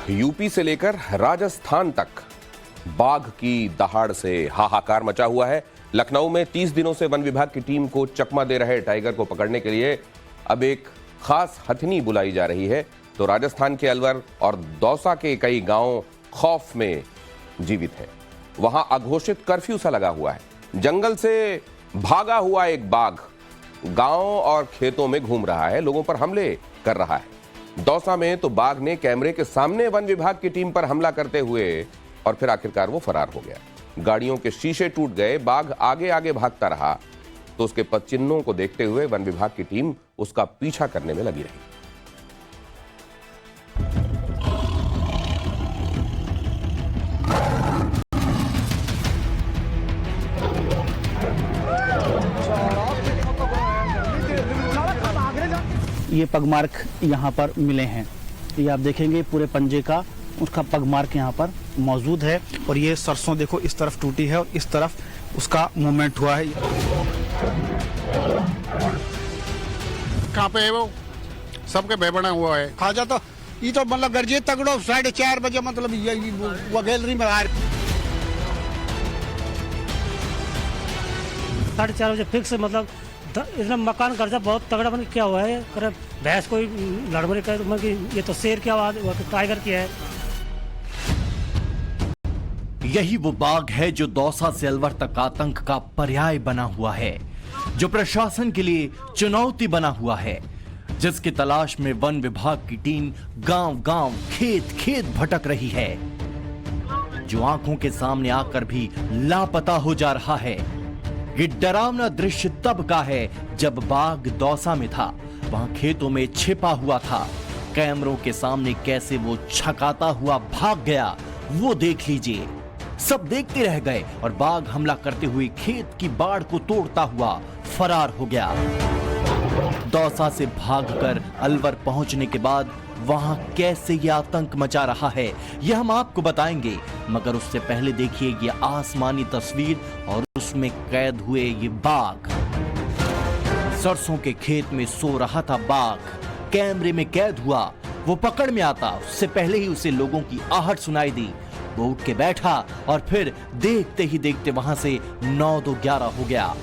UP से लेकर राजस्थान तक बाघ की दहाड़ से हाहाकार मचा हुआ है। लखनऊ में 30 दिनों से वन विभाग की टीम को चकमा दे रहे टाइगर को पकड़ने के लिए अब एक खास हथनी बुलाई जा रही है, तो राजस्थान के अलवर और दौसा के कई गांव खौफ में जीवित हैं। वहां अघोषित कर्फ्यू सा लगा हुआ है। जंगल से भागा हुआ एक बाघ गांव और खेतों में घूम रहा है, लोगों पर हमले कर रहा है। दौसा में तो बाघ ने कैमरे के सामने वन विभाग की टीम पर हमला करते हुए और फिर आखिरकार वो फरार हो गया। गाड़ियों के शीशे टूट गए, बाघ आगे आगे भागता रहा, तो उसके पदचिन्हों को देखते हुए वन विभाग की टीम उसका पीछा करने में लगी रही। ये पगमार्क यहाँ पर मिले हैं। ये आप देखेंगे पूरे पंजे का उसका पगमार्क यहाँ पर मौजूद है। और ये सरसों देखो इस तरफ टूटी है और इस तरफ उसका मूवमेंट हुआ है। कहाँ पे है वो? सबके बेबना हुआ है। खाजा तो ये तो मतलब गर्जे तगड़ो 4:30 बजे मतलब वो गैलरी में आ 4:30 बजे फिक्स मतलब इतना मकान गर्जा बहुत तगड़ा बन क्या हुआ है। करे भैंस कोई लड़मड़ी कर मतलब ये तो शेर की आवाज टाइगर की है। यही वो बाघ है जो दौसा से अलवर तक आतंक का पर्याय बना हुआ है, जो प्रशासन के लिए चुनौती बना हुआ है, जिसकी तलाश में वन विभाग की टीम गांव-गांव, खेत-खेत भटक रही है, जो आंखों के सामने आकर भी लापता हो जा रहा है। ये डरावना दृश्य तब का है जब बाघ दौसा में था, वहां खेतों में छिपा हुआ था। कैमरों के सामने कैसे वो छकाता हुआ भाग गया वो देख लीजिए। सब देखते रह गए और बाघ हमला करते हुए खेत की बाड़ को तोड़ता हुआ फरार हो गया। दौसा से भागकर अलवर पहुंचने के बाद वहां कैसे ये आतंक मचा रहा है यह हम आपको बताएंगे, मगर उससे पहले देखिए ये आसमानी तस्वीर और उसमें कैद हुए ये बाघ। सरसों के खेत में सो रहा था बाघ, कैमरे में कैद हुआ। वो पकड़ में आता उससे पहले ही उसे लोगों की आहट सुनाई दी। वो उठ के बैठा और फिर देखते ही देखते वहां से 9-2-11 हो गया।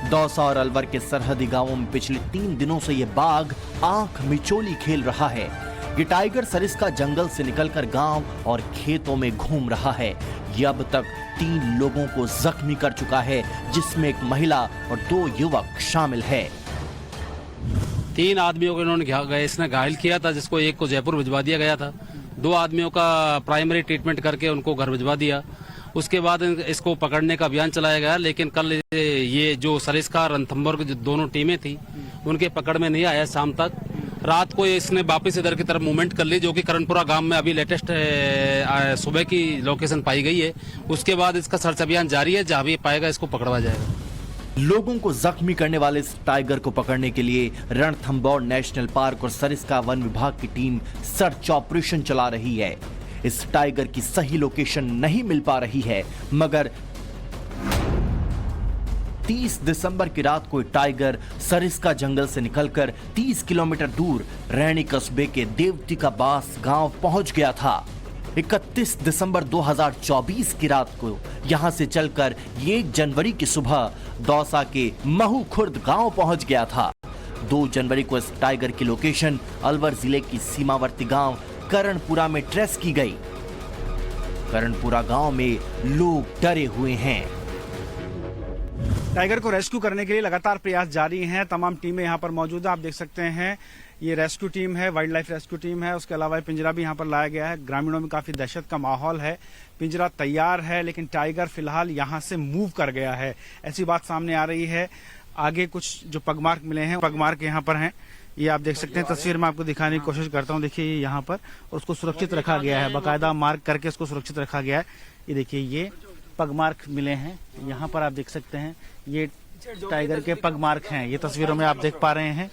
दौसा और अलवर के सरहदी गांवों में पिछले 3 दिनों से यह बाघ आंख मिचोली खेल रहा है। ये टाइगर सरिस्का जंगल से निकलकर गांव और खेतों में घूम रहा है। ये अब तक 3 लोगों को जख्मी कर चुका है, जिसमें एक महिला और 2 युवक शामिल है। 3 आदमियों को इन्होंने इसने घायल किया था, जिसको एक को जयपुर भिजवा दिया गया था। 2 आदमियों का प्राइमरी ट्रीटमेंट करके उनको घर भिजवा दिया। उसके बाद इसको पकड़ने का अभियान चलाया गया, लेकिन कल ये जो सरिस्का रणथंभौर की जो दोनों टीमें थी उनके पकड़ में नहीं आया। शाम तक रात को इसने वापस इधर की तरफ मूवमेंट कर ली, जो कि करणपुरा गांव में अभी लेटेस्ट सुबह की लोकेशन पाई गई है। उसके बाद इसका सर्च अभियान जारी है, जहां भी पाएगा इसको पकड़वा जाएगा। लोगों को जख्मी करने वाले इस टाइगर को पकड़ने के लिए रणथंभौर नेशनल पार्क और सरिस्का वन विभाग की टीम सर्च ऑपरेशन चला रही है। इस टाइगर की सही लोकेशन नहीं मिल पा रही है, मगर 30 दिसंबर की रात को टाइगर सरिस्का जंगल से निकलकर 30 किलोमीटर दूर रैनी कस्बे के देवती का बास गांव पहुंच गया था। 31 दिसंबर 2024 की रात को यहां से चलकर 1 जनवरी की सुबह दौसा के महू खुर्द गांव पहुंच गया था। 2 जनवरी को इस टाइगर की लोकेशन अलवर जिले की सीमावर्ती गांव करणपुरा में ट्रेस की गई। करणपुरा गांव में लोग डरे हुए हैं। टाइगर को रेस्क्यू करने के लिए लगातार प्रयास जारी हैं। तमाम टीमें यहाँ पर मौजूद है। आप देख सकते हैं ये रेस्क्यू टीम है, वाइल्ड लाइफ रेस्क्यू टीम है। उसके अलावा पिंजरा भी यहाँ पर लाया गया है। ग्रामीणों में काफी दहशत का माहौल है। पिंजरा तैयार है, लेकिन टाइगर फिलहाल यहाँ से मूव कर गया है, ऐसी बात सामने आ रही है। आगे कुछ जो पगमार्क मिले हैं, पगमार्क यहाँ पर हैं। ये आप देख सकते हैं, तस्वीर में आपको दिखाने की कोशिश करता हूँ। देखिए ये यहाँ पर, और उसको सुरक्षित रखा गया है, बाकायदा मार्क करके उसको सुरक्षित रखा गया है। ये देखिए ये पगमार्क मिले हैं यहाँ पर, आप देख सकते हैं ये टाइगर के पगमार्क हैं। ये तस्वीरों में आप देख पा रहे हैं,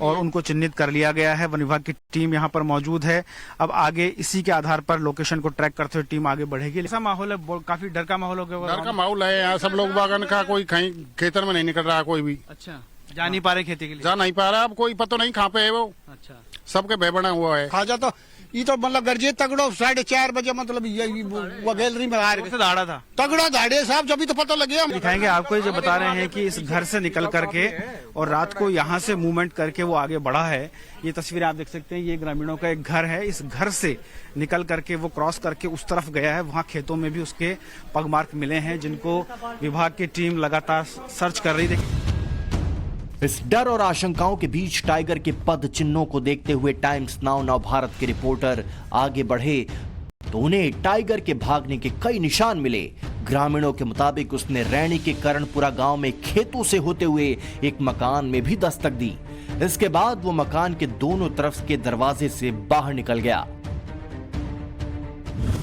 और उनको चिन्हित कर लिया गया है। वन विभाग की टीम यहाँ पर मौजूद है। अब आगे इसी के आधार पर लोकेशन को ट्रैक करते हुए टीम आगे बढ़ेगी। ऐसा माहौल है, काफी डर का माहौल हो गया। डर का माहौल है यहाँ, सब लोग बागन का, कोई कहीं खेतर में नहीं निकल रहा कोई भी। अच्छा, जा नहीं पा रहे खेती के लिए। जा नहीं पा रहा, अब कोई पता नहीं कहाँ पे है वो, अच्छा, सबके बेबना हुआ है। खाजा तो ये तो मतलब गर्जे तगड़ो 4:30 बजे मतलब ये वो गैलरी में आ रहे से दाड़ा था। तगड़ा दाड़े साहब, जब तो पता लगे हम दिखाएंगे आपको, ये जो बता रहे हैं कि इस घर से निकल करके और रात को यहाँ से मूवमेंट करके वो आगे बढ़ा है। ये तस्वीरें आप देख सकते हैं, ये ग्रामीणों का एक घर है। इस घर से निकल करके वो क्रॉस करके उस तरफ गया है। वहाँ खेतों में भी उसके पगमार्क मिले हैं, जिनको विभाग की टीम लगातार सर्च कर रही थी। इस डर और आशंकाओं के बीच टाइगर के पद चिन्हों को देखते हुए टाइम्स नाउ नव भारत के रिपोर्टर आगे बढ़े तो उन्हें टाइगर के भागने के कई निशान मिले। ग्रामीणों के मुताबिक उसने रैणी के करणपुरा गांव में खेतों से होते हुए एक मकान में भी दस्तक दी। इसके बाद वो मकान के दोनों तरफ के दरवाजे से बाहर निकल गया।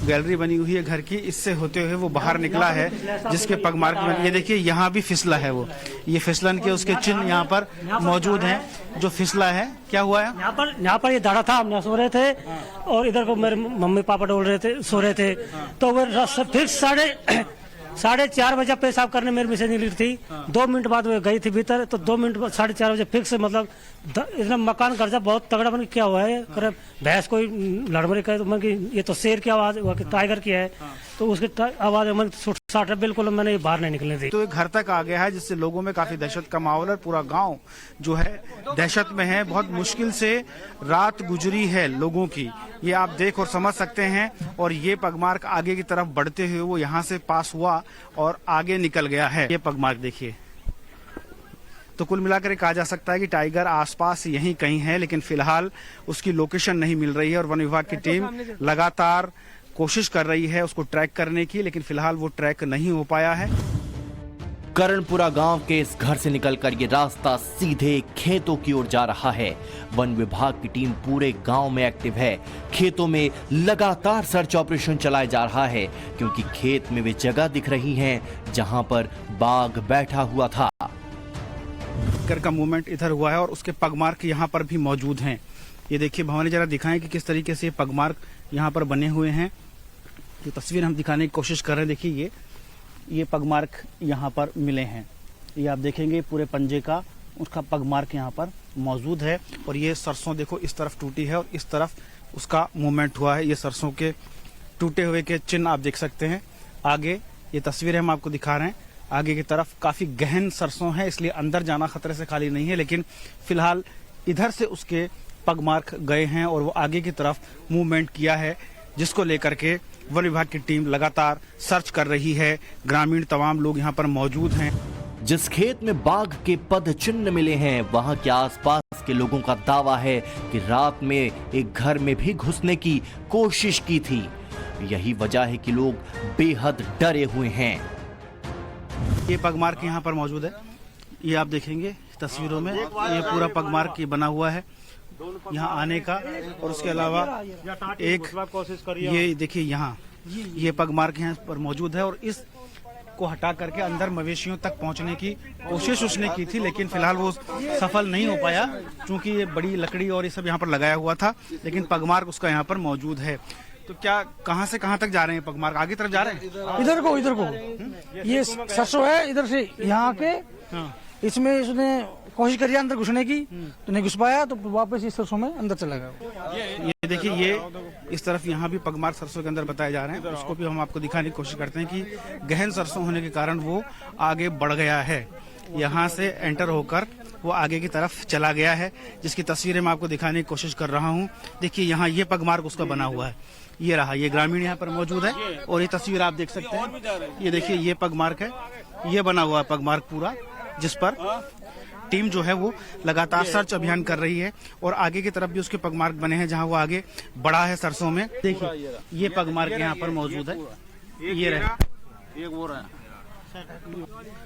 गैलरी बनी हुई है घर की, इससे होते हुए वो बाहर निकला है, जिसके पगमार्क में ये देखिए यहाँ भी फिसला है। वो ये फिसलन के उसके चिन्ह यहाँ पर मौजूद हैं। जो फिसला है, क्या हुआ है यहाँ पर ये दाड़ा था, हम सो रहे थे और इधर को मेरे मम्मी पापा डोल रहे थे, सो रहे थे। तो वो फिर 4:30 बजे पेशाब करने मेरी मिसेज निकली थी। 2 मिनट बाद वो गई थी भीतर, तो 2 मिनट बाद 4:30 बजे फिक्स मतलब इतना मकान गर्जा बहुत तगड़ा बन क्या हुआ है, करे भैंस कोई लड़मड़ी करे तो मन की ये तो शेर की आवाज टाइगर की है, तो उसकी आवाज मन सुट बिल्कुल मैंने बाहर नहीं निकलने दी। तो एक घर तक आ गया है, जिससे लोगों में काफी दहशत का माहौल है। पूरा गांव जो है दहशत में है। बहुत मुश्किल से रात गुजरी है लोगों की, ये आप देख और समझ सकते हैं। और ये पगमार्क आगे की तरफ बढ़ते हुए वो यहाँ से पास हुआ और आगे निकल गया है। ये पगमार्क देखिए। तो कुल मिलाकर कहा जा सकता है कि टाइगर आसपास यहीं कहीं है, लेकिन फिलहाल उसकी लोकेशन नहीं मिल रही है। और वन विभाग की टीम लगातार कोशिश कर रही है उसको ट्रैक करने की, लेकिन फिलहाल वो ट्रैक नहीं हो पाया है। करणपुरा गांव के इस घर से निकलकर ये रास्ता सीधे खेतों की ओर जा रहा है। वन विभाग की टीम पूरे गांव में एक्टिव है। खेतों में लगातार सर्च ऑपरेशन चलाया जा रहा है, क्योंकि खेत में वे जगह दिख रही हैं जहां पर बाघ बैठा हुआ था। टाइगर का मूवमेंट इधर हुआ है और उसके पगमार्क यहाँ पर भी मौजूद हैं। ये देखिए भवानी, जरा दिखाएं कि किस तरीके से पगमार्क यहाँ पर बने हुए हैं। ये तस्वीर हम दिखाने की कोशिश कर रहे हैं। देखिए ये पगमार्क यहाँ पर मिले हैं। ये आप देखेंगे पूरे पंजे का उसका पगमार्क यहाँ पर मौजूद है। और ये सरसों देखो इस तरफ टूटी है और इस तरफ उसका मूवमेंट हुआ है। ये सरसों के टूटे हुए के चिन्ह आप देख सकते हैं। आगे ये तस्वीरें हम आपको दिखा रहे हैं। आगे की तरफ काफी गहन सरसों है, इसलिए अंदर जाना खतरे से खाली नहीं है। लेकिन फिलहाल इधर से उसके पगमार्क गए हैं और वो आगे की तरफ मूवमेंट किया है, जिसको लेकर के वन विभाग की टीम लगातार सर्च कर रही है। ग्रामीण तमाम लोग यहाँ पर मौजूद हैं। जिस खेत में बाघ के पद चिन्ह मिले हैं, वहां के आसपास के लोगों का दावा है कि रात में एक घर में भी घुसने की कोशिश की थी। यही वजह है कि लोग बेहद डरे हुए हैं। ये पगमार्क यहाँ पर मौजूद है। ये आप देखेंगे तस्वीरों में, ये पूरा पगमार्क बना हुआ है यहाँ आने का। और उसके अलावा एक ये देखिए यहाँ ये पगमार्क यहाँ पर मौजूद है। और इस को हटा करके अंदर मवेशियों तक पहुंचने की कोशिश उसने की थी, लेकिन फिलहाल वो सफल नहीं हो पाया, क्योंकि ये बड़ी लकड़ी और ये सब यहाँ पर लगाया हुआ था। लेकिन पगमार्क उसका यहाँ पर मौजूद है। तो क्या कहाँ से कहाँ तक जा रहे हैं पगमार्क? आगे तरफ जा रहे हैं? इधर को ये सरसों है, इधर से यहाँ के इसमें उसने कोशिश करी अंदर घुसने की, तो नहीं घुस पाया, तो वापस इस सरसों में अंदर चला गया। ये देखिए ये इस तरफ यहाँ भी पगमार्क सरसों के अंदर बताए जा रहे हैं। उसको भी हम आपको दिखाने की कोशिश करते हैं कि गहन सरसों होने के कारण वो आगे बढ़ गया है। यहाँ से एंटर होकर वो आगे की तरफ चला गया है, जिसकी तस्वीरें मैं आपको दिखाने की कोशिश कर रहा हूँ। देखिए यहाँ ये पगमार्क उसका बना हुआ है। ये रहा, ये ग्रामीण यहाँ पर मौजूद है। और ये तस्वीर आप देख सकते हैं। ये देखिए ये पगमार्क है, ये बना हुआ है पगमार्क पूरा, जिस पर टीम जो है वो लगातार सर्च अभियान कर रही है। और आगे की तरफ भी उसके पगमार्क बने हैं, जहां वो आगे बढ़ा है सरसों में। देखिए ये पगमार्क यहाँ पर मौजूद है। ये रहे,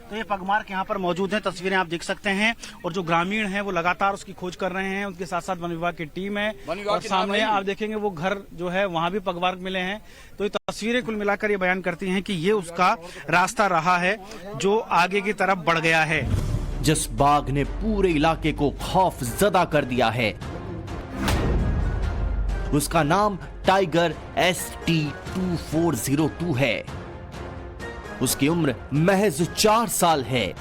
तो ये पगमार्क यहाँ पर मौजूद है। तस्वीरें आप देख सकते हैं। और जो ग्रामीण हैं वो लगातार उसकी खोज कर रहे हैं। उनके साथ साथ वन विभाग की टीम है। और सामने आप देखेंगे वो घर जो है वहां भी पगमार्क मिले हैं। तो ये तस्वीरें कुल मिलाकर ये बयान करती हैं कि ये उसका रास्ता रहा है जो आगे की तरफ बढ़ गया है। जिस बाघ ने पूरे इलाके को खौफ ज़दा कर दिया है, उसका नाम टाइगर ST2402 है। उसकी उम्र महज 4 साल है।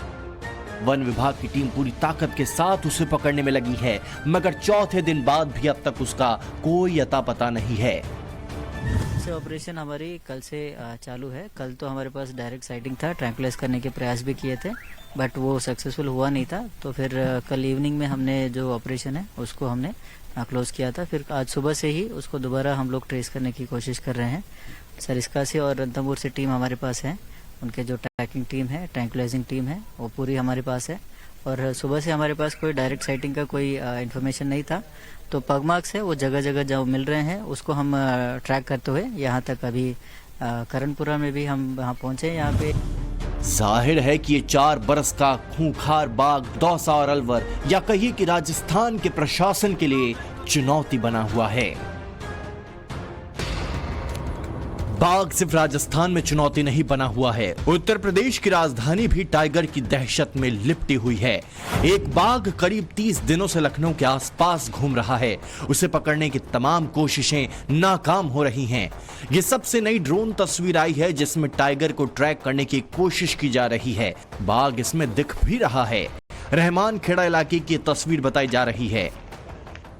वन विभाग की टीम पूरी ताकत के साथ उसे पकड़ने में लगी है, मगर चौथे दिन बाद भी अब तक उसका कोई अता पता नहीं है। से ऑपरेशन हमारी कल से चालू है। कल तो हमारे पास डायरेक्ट साइटिंग था, ट्रैंकुलाइज करने के प्रयास भी किए थे, बट वो सक्सेसफुल हुआ नहीं था। तो फिर कल इवनिंग में हमने जो ऑपरेशन है उसको हमने क्लोज किया था। फिर आज सुबह से ही उसको दोबारा हम लोग ट्रेस करने की कोशिश कर रहे हैं। सरिस्का से और रणथंभौर से टीम हमारे पास है, उनके जो ट्रैकिंग टीम है, ट्रैंकुलाइजिंग टीम है, वो पूरी हमारे पास है। और सुबह से हमारे पास कोई डायरेक्ट साइटिंग का कोई इन्फॉर्मेशन नहीं था। तो पग मार्क्स है वो जगह जगह जो मिल रहे हैं उसको हम ट्रैक करते हुए यहाँ तक अभी करणपुरा में भी हम वहाँ पहुँचे। यहाँ पे जाहिर है कि ये 4 बरस का खूंखार बाघ दौसा और अलवर या कहिए कि राजस्थान के प्रशासन के लिए चुनौती बना हुआ है। बाघ सिर्फ राजस्थान में चुनौती नहीं बना हुआ है, उत्तर प्रदेश की राजधानी भी टाइगर की दहशत में लिपटी हुई है। एक बाघ करीब 30 दिनों से लखनऊ के आसपास घूम रहा है। उसे पकड़ने की तमाम कोशिशें नाकाम हो रही हैं। ये सबसे नई ड्रोन तस्वीर आई है जिसमें टाइगर को ट्रैक करने की कोशिश की जा रही है। बाघ इसमें दिख भी रहा है। रहमान खेड़ा इलाके की तस्वीर बताई जा रही है।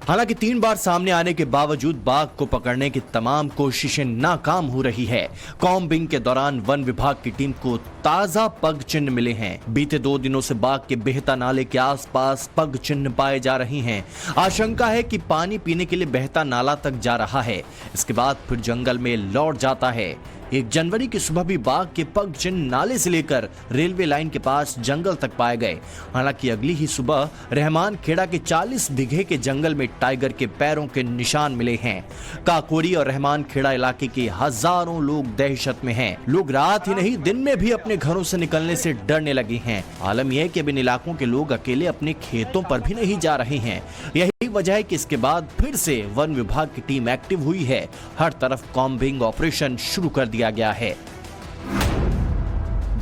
हालांकि 3 बार सामने आने के बावजूद बाघ को पकड़ने की तमाम कोशिशें नाकाम हो रही है। कॉम्बिंग के दौरान वन विभाग की टीम को ताजा पग चिन्ह मिले हैं। बीते 2 दिनों से बाघ के बेहता नाले के आसपास पग चिन्ह पाए जा रहे हैं। आशंका है कि पानी पीने के लिए बहता नाला तक जा रहा है, इसके बाद फिर जंगल में लौट जाता है। 1 जनवरी की सुबह भी बाघ के पग चिन्ह नाले से लेकर रेलवे लाइन के पास जंगल तक पाए गए। हालांकि अगली ही सुबह रहमान खेड़ा के 40 बीघे के जंगल में टाइगर के पैरों के निशान मिले हैं। काकोरी और रहमान खेड़ा इलाके के हजारों लोग दहशत में हैं। लोग रात ही नहीं दिन में भी अपने घरों से निकलने से डरने लगे हैं। आलम यह है कि अब इन इलाकों के लोग अकेले अपने खेतों पर भी नहीं जा रहे हैं। यही वजह है कि इसके बाद फिर से वन विभाग की टीम एक्टिव हुई है। हर तरफ कॉम्बिंग ऑपरेशन शुरू कर दिया गया है।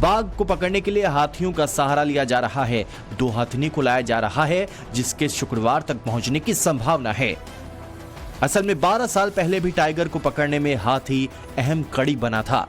बाघ को पकड़ने के लिए हाथियों का सहारा लिया जा रहा है। 2 हथिनी को लाया जा रहा है जिसके शुक्रवार तक पहुंचने की संभावना है। असल में 12 साल पहले भी टाइगर को पकड़ने में हाथी अहम कड़ी बना था।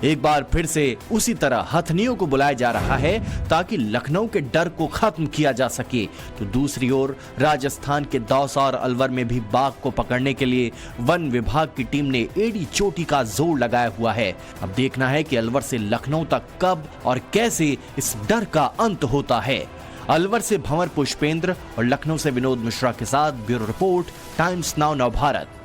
एक बार फिर से उसी तरह हथनियों को बुलाया जा रहा है ताकि लखनऊ के डर को खत्म किया जा सके। तो दूसरी ओर राजस्थान के दौसा और अलवर में भी बाघ को पकड़ने के लिए वन विभाग की टीम ने एड़ी चोटी का जोर लगाया हुआ है। अब देखना है कि अलवर से लखनऊ तक कब और कैसे इस डर का अंत होता है। अलवर से भंवर पुष्पेंद्र और लखनऊ से विनोद मिश्रा के साथ ब्यूरो रिपोर्ट, टाइम्स नाउ नव भारत।